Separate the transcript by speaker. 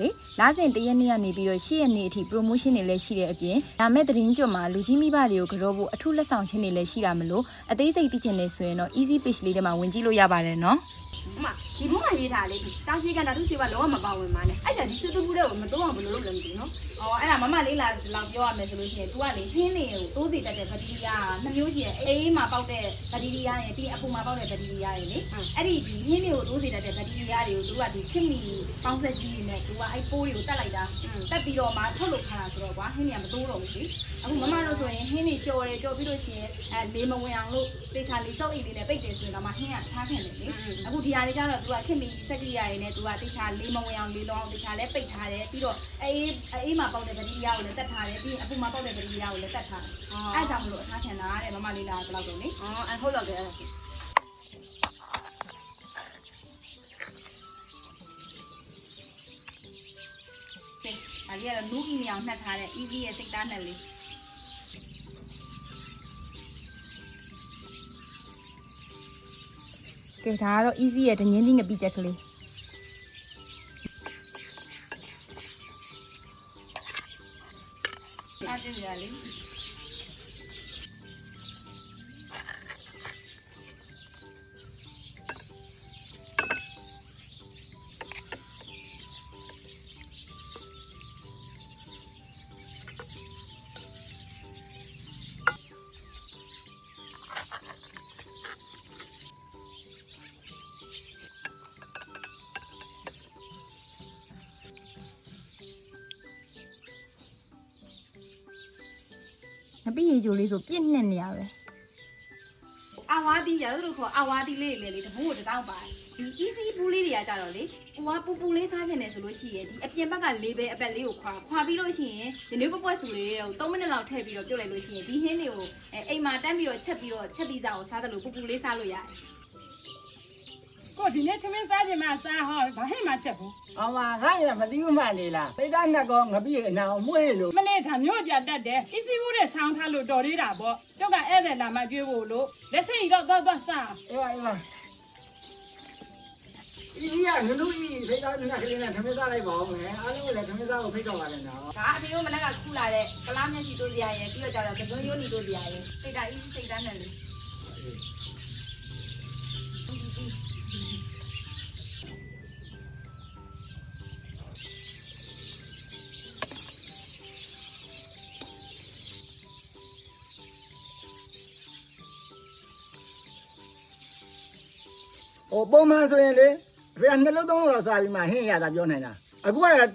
Speaker 1: လေလာစဉ်တရက်နေ့ကနေပြီးတော့10ရက်နေ့အထိ promotion တွေလည်းရှိတဲ့အပြင်ဒါမဲ့သတင်းကြွမှာလူကြီးမိဘတွေကိုကြောဖို့အထူးလက်ဆောင်ခြင်းတွေလည်းရှိတာမလို့အသေးစိတ်သိချင်နေဆိုရင်တော့ easy page လေးထဲမှာဝင်ကြည့်လို့ရပါတယ်နော်
Speaker 2: အမဒီဘုံမှာရေးထားလေတာရှိကနာသူစီကလောကမပါဝင်ပါနဲ့အဲ့ဒါဒီစုတူဘူးတဲ့ကိုမတိုးအောင်ဘယ်လိုလုပ်လဲမသိဘူးနော်အဲ့ဒါမလေးလာလောက်ပြောရမယ်ဆိုလို့ရှိရင် तू ကလေဟင်းတွေကိုတိုးစီတတ်တဲ့ဗတီရီယာနှမျိုးရှိရဲ့အေးမှာပေါက်တဲ့ဗတီရီယာရဲ့ပြီးအပူမှာပေါက်တဲ့ဗတီရီယာရဲ့လေအဲ့ဒီဒီဟင်းတွေကိုတိုးစီတတ်တဲ့ဗတီရီယာတွေကို तू ကဒီခင်မီပေါင်းဆက်ကြီးတွေနဲ့ तू ကအဲ့ပိုးတွေကိုတက်လိုက်တာတက်ပြီးတော့မှထုတ်လုပ်ခါတာဆိုတော့ကွာဟင်းတွေကမတိုးတော့ဘူးလေအခုမမတို့ဆိုရင်ဟင်းတွေကြော်တယ်ကြော်ပြီးလို့ရှိရင်လေမဝင်အောင်လို့တေချာလေးစောက်အိတ်လေးနဲ့ပိတ်တယ်ဆိုရင်တော့မှဟင်းကထားခင်တယ်လေအခုဒီဟာတွေကျတော့ तू ကခင်မီစက်ကြီးရတယ်နဲ့ तू ကတေချာလေးမဝင်အောင်လေးလောအောင်တေချာလည်းပိတ်ထားတယ်ပြီးတော့အေးမှာပေါက်တဲ့ဗတီရီယာကိုလည်းတက်ထားတယ်ပြီးအပူမှာပေါက်တဲ့ဗတီရီယာကိုလည်းတက်ထားတယ်အဲ့ကြောင့်မလို့အထားခင်တာတဲ့မမလေးလာဘယ်လောက်တော့လေဟုတ်တော့တယ်အဲ့ဒါဒါကြီးကတော့နူးအီမြောင်နှက်ထားတဲ့ easy ရဲ့စိတ်သားနဲ့လေး
Speaker 1: ကဲဒါကတော့ easy ရဲ့ဒငင်းကြီးငပိချက်ကလေး
Speaker 2: အားကြည့်ရလေ
Speaker 1: ငပိရေချိုလေးဆိုပြည့်နှစ်နေရပဲ
Speaker 2: အာဝါဒီရလို့ခေါ်အာဝါဒီလေးလေတဘိုးတောင်းပါတယ်ဒီ easy ဘူးလေးတွေကကြတော့လေကိုကပူလေးစားနေတယ်ဆိုလို့ရှိရင်ဒီအပြင်ဘက်ကလေးပဲအပက်လေးကိုခွာပြီးလို့ရှိရင်ဒီနေ့ပွက်ဆူလေးကို3မိနစ်လောက်ထည့်ပြီးတော့ပြုတ်လိုက်လို့ရှိရင်ဒီဟင်းတွေကိုအိမ်မှာတန်းပြီးတော့ချက်ပြီးစားအောင်စားတယ်လို့ပူလေးစားလို့ရတယ်
Speaker 3: ကိုဒီနေ့သမင်းစားခြင်းမစားဟောဘာဟဲ့မှချက်ဘူး
Speaker 4: ။အောင်ပါခိုင်းရမသိဘူးမှနေလား။သိသားနှစ်ကောငပိအနာမွေးလို့
Speaker 3: မလေးထားမျိုးကြတတ်တယ်အစ်စီဘူးတဲ့ဆောင်းထားလို့တော်သေးတာပေါ့ကျောက်ကဧည့်သည်လာမှကျွေးဖို့လို့လက်စိတ်တော့သွားစား
Speaker 4: အေးပါအေးပါ။ဒီကငလူကြီးသိသားနှစ်ကလေးနဲ့သမင်းစားလိုက်ပါဦးမယ်။အားလုံးလည်းသမင်းစားကိုဖိတ်တော်ပါလေနော်။
Speaker 2: ဒါအဖေတို့မနက်ကခူလာတဲ့ကလားမျက်စိတို့စရာရဲ့ပြီးတော့ကြတော့ကစွန်းရိုးနီတို့စရာရဲ့စိတ်ဓာတ် easy စိတ်ဓာတ်နဲ့လေ
Speaker 4: ပုံမှန်ဆိုရင်လေဘယ်နှလုံးသုံးလို့စားပြီးမှဟင်းရတာပြောနေတာအခုက